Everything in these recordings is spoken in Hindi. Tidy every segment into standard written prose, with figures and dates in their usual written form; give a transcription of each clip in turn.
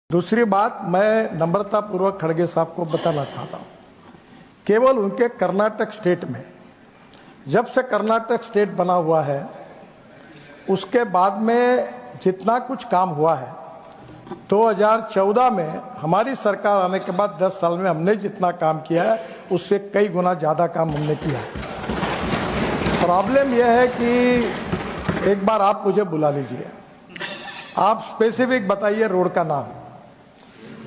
दूसरी बात मैं नम्रता पूर्वक खड़गे साहब को बताना चाहता हूँ, केवल उनके कर्नाटक स्टेट में जब से कर्नाटक स्टेट बना हुआ है उसके बाद में जितना कुछ काम हुआ है 2014 में हमारी सरकार आने के बाद 10 साल में हमने जितना काम किया है उससे कई गुना ज़्यादा काम हमने किया है। प्रॉब्लम यह है कि एक बार आप मुझे बुला लीजिए, आप स्पेसिफिक बताइए रोड का नाम।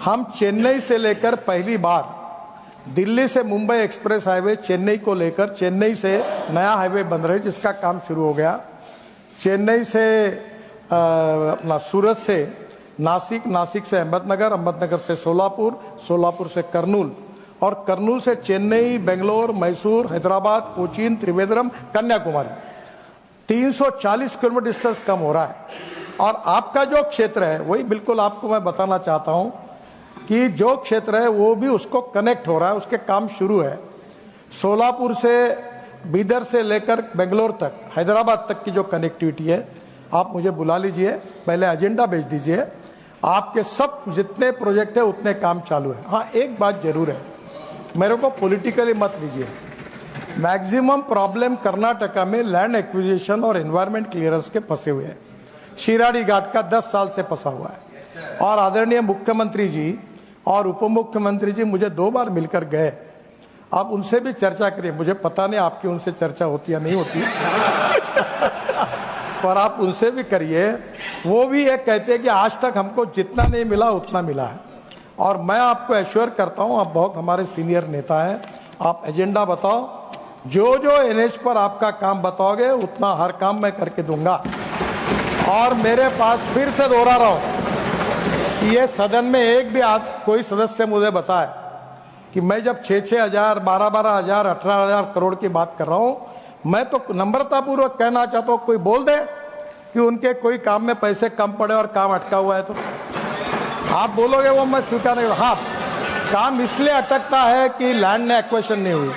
हम चेन्नई से लेकर पहली बार दिल्ली से मुंबई एक्सप्रेस हाईवे चेन्नई को लेकर, चेन्नई से नया हाईवे बन रहा है जिसका काम शुरू हो गया, चेन्नई से अपना सूरत से नासिक, नासिक से अहमदनगर, अहमदनगर से सोलापुर, सोलापुर से कर्नूल और कर्नूल से चेन्नई, बेंगलोर, मैसूर, हैदराबाद, कोचीन, त्रिवेंद्रम, कन्याकुमारी। 340 किलोमीटर डिस्टेंस कम हो रहा है। और आपका जो क्षेत्र है वही बिल्कुल आपको मैं बताना चाहता हूं कि जो क्षेत्र है वो भी उसको कनेक्ट हो रहा है, उसके काम शुरू है। सोलापुर से, बीदर से लेकर बेंगलोर तक, हैदराबाद तक की जो कनेक्टिविटी है, आप मुझे बुला लीजिए, पहले एजेंडा भेज दीजिए। आपके सब जितने प्रोजेक्ट है उतने काम चालू है। हाँ, एक बात जरूर है, मेरे को पॉलिटिकली मत लीजिए। मैक्सिमम प्रॉब्लम कर्नाटका में लैंड एक्विजिशन और एनवायरमेंट क्लियरेंस के फंसे हुए हैं। शिराडी घाट का 10 साल से फंसा हुआ है और आदरणीय मुख्यमंत्री जी और उप मुख्यमंत्री जी मुझे 2 बार मिलकर गए। आप उनसे भी चर्चा करिए, मुझे पता नहीं आपकी उनसे चर्चा होती या नहीं होती पर आप उनसे भी करिए। वो भी ये कहते हैं कि आज तक हमको जितना नहीं मिला उतना मिला है। और मैं आपको एश्योर करता हूं, आप बहुत हमारे सीनियर नेता हैं, आप एजेंडा बताओ, जो जो एनएच पर आपका काम बताओगे उतना हर काम मैं करके दूंगा। और मेरे पास फिर से दोहरा रहा हूं कि ये सदन में एक भी कोई सदस्य मुझे बताए कि मैं जब 6-6 हजार, 12-12 हजार, 18 हजार करोड़ की बात कर रहा हूं, मैं तो नम्रतापूर्वक कहना चाहता हूं, कोई बोल दे कि उनके कोई काम में पैसे कम पड़े और काम अटका हुआ है तो आप बोलोगे वो मैं स्वीकार नहीं। हाँ, काम इसलिए अटकता है कि लैंड ने एक्वेशन नहीं हुई,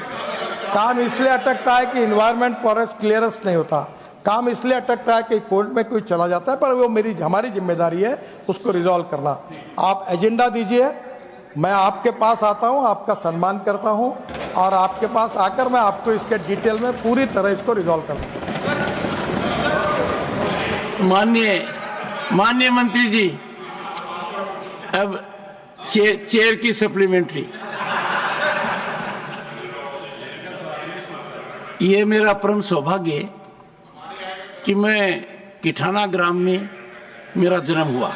काम इसलिए अटकता है कि इन्वायरमेंट फॉरेस्ट क्लियरेंस नहीं होता, काम इसलिए अटकता है कि कोर्ट में कोई चला जाता है, पर वो हमारी जिम्मेदारी है उसको रिजॉल्व करना। आप एजेंडा दीजिए, मैं आपके पास आता हूं, आपका सम्मान करता हूं और आपके पास आकर मैं आपको इसके डिटेल में पूरी तरह इसको रिजॉल्व करूंगा। माननीय मंत्री जी, अब चेयर की सप्लीमेंट्री। ये मेरा परम सौभाग्य है कि मैं किठाना ग्राम में मेरा जन्म हुआ,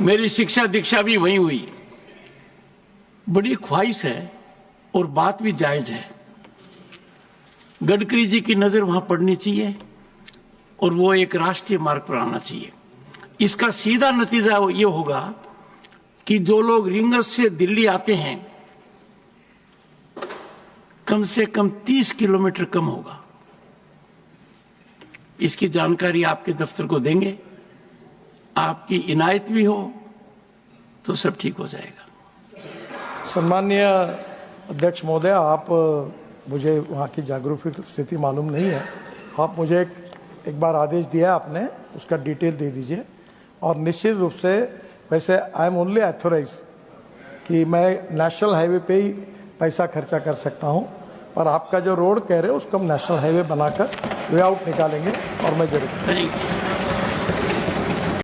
मेरी शिक्षा दीक्षा भी वहीं हुई। बड़ी ख्वाहिश है और बात भी जायज है, गडकरी जी की नजर वहां पड़नी चाहिए और वो एक राष्ट्रीय मार्ग पर आना चाहिए। इसका सीधा नतीजा ये होगा कि जो लोग रिंगस से दिल्ली आते हैं कम से कम 30 किलोमीटर कम होगा। इसकी जानकारी आपके दफ्तर को देंगे, आपकी इनायत भी हो तो सब ठीक हो जाएगा। सम्मानीय अध्यक्ष महोदय, आप मुझे वहाँ की जागरूक स्थिति मालूम नहीं है, आप मुझे एक बार आदेश दिया आपने, उसका डिटेल दे दीजिए। और निश्चित रूप से वैसे आई एम ओनली ऑथोराइज कि मैं नेशनल हाईवे पे ही पैसा खर्चा कर सकता हूँ, पर आपका जो रोड कह रहे हो उसको हम नेशनल हाईवे बनाकर वे आउट निकालेंगे और मैं जरूर